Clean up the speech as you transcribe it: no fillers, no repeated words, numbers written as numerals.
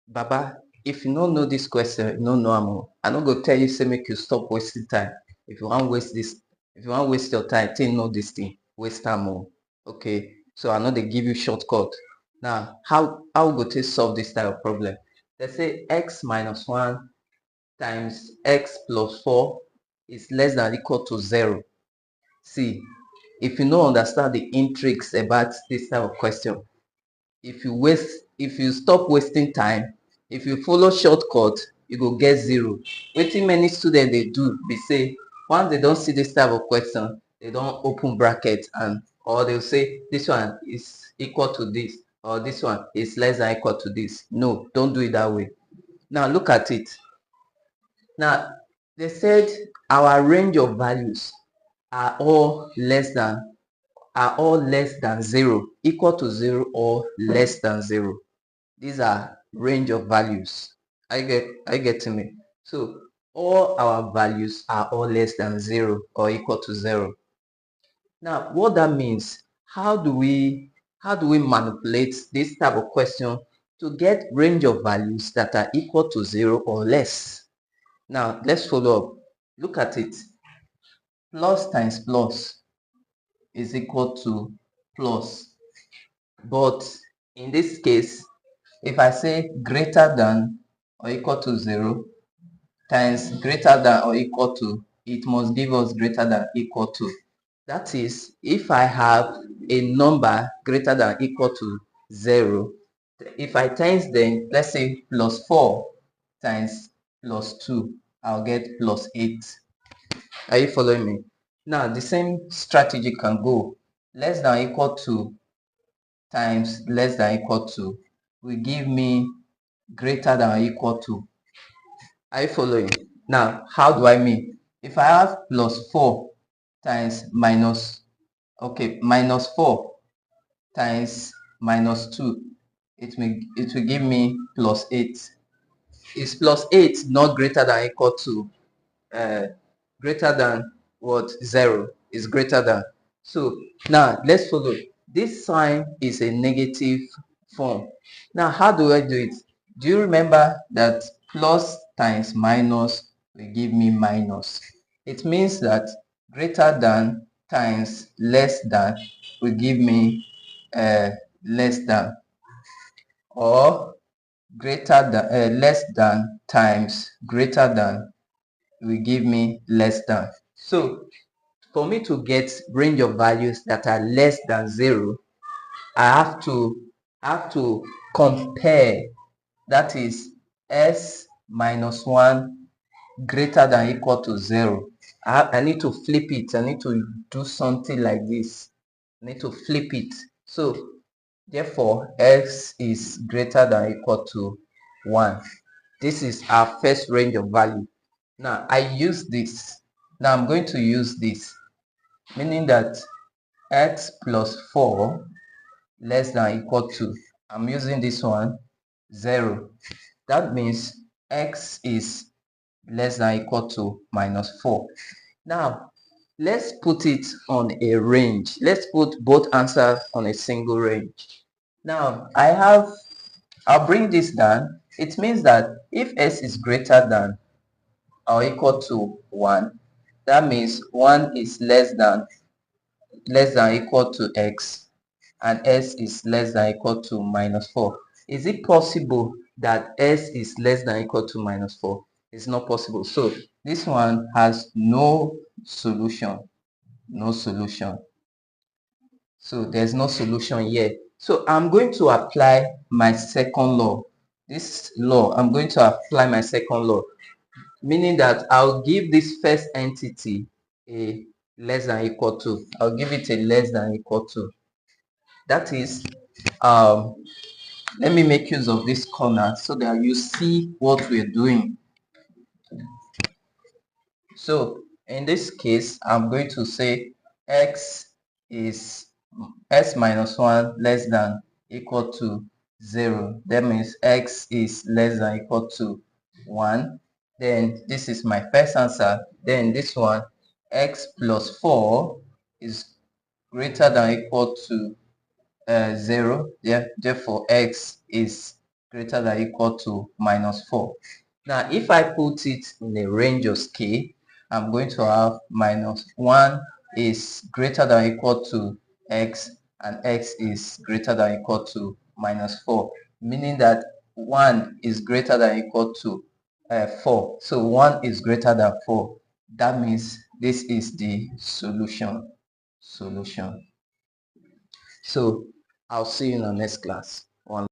Baba, if you don't know this question, you don't know am. I no go tell you say make you stop wasting time. If you want waste this, if you want waste your time, think know this thing, waste time more. Okay, so I know they give you shortcut. Now, how we go to solve this type of problem? They say x minus 1 times x plus 4 is less than or equal to 0. See, if you don't understand the intrigues about this type of question, if you stop wasting time, if you follow shortcut, you go get 0. Wetin many students dey do be say once they don see this type of question, they don open bracket and or they say this one is equal to this or this one is less than equal to this. No, don't do it that way. Now look at it. Now they said our range of values are all less than 0, equal to 0 or less than 0. These are range of values. Are you getting me? So all our values are all less than 0 or equal to 0. Now what that means, how do we manipulate this type of question to get range of values that are equal to 0 or less? Now let's follow up. Look at it. Plus times plus is equal to plus. But in this case, if I say greater than or equal to 0 times greater than or equal to, it must give us greater than equal to. That is, if I have a number greater than equal to 0, if I times them, let's say plus 4 times plus 2, I'll get plus 8. Are you following me? Now, the same strategy can go. Less than equal to times less than equal to will give me greater than or equal to. Are you following? Now, how do I mean? If I have plus 4 times minus 4 times minus 2, it will give me plus 8. Is plus 8 not greater than equal to greater than what? 0 is greater than. So now let's follow. This sign is a negative form. Now how do I do it? Do you remember that plus times minus will give me minus? It means that greater than times less than will give me less than, or greater than less than times greater than will give me less than. So for me to get range of values that are less than 0, I have to compare, that is s minus 1 greater than equal to 0. I need to flip it. I need to do something like this. I need to flip it. So therefore x is greater than equal to 1. This is our first range of value. Now I use this. Now I'm going to use this, meaning that x plus 4 less than equal to, I'm using this one, 0. That means x is less than equal to minus 4. Now let's put it on a range. Let's put both answers on a single range. Now I'll bring this down. It means that if s is greater than or equal to 1, that means 1 is less than equal to x, and s is less than equal to minus 4. Is it possible that s is less than equal to minus 4? It's not possible. So this one has no solution. No solution. So there's no solution here. So I'm going to apply my second law. This law, I'm going to apply my second law, meaning that I'll give this first entity a less than equal to. I'll give it a less than equal to. That is, let me make use of this corner so that you see what we're doing. So in this case, I'm going to say x is s minus 1 less than equal to 0. That means x is less than equal to 1. Then this is my first answer. Then this one, x plus 4 is greater than equal to 0. Yeah, therefore x is greater than or equal to minus 4. Now, if I put it in a range of scale, I'm going to have minus 1 is greater than or equal to x, and x is greater than or equal to minus 4, meaning that 1 is greater than or equal to 4. So 1 is greater than 4. That means this is the solution. So I'll see you in the next class.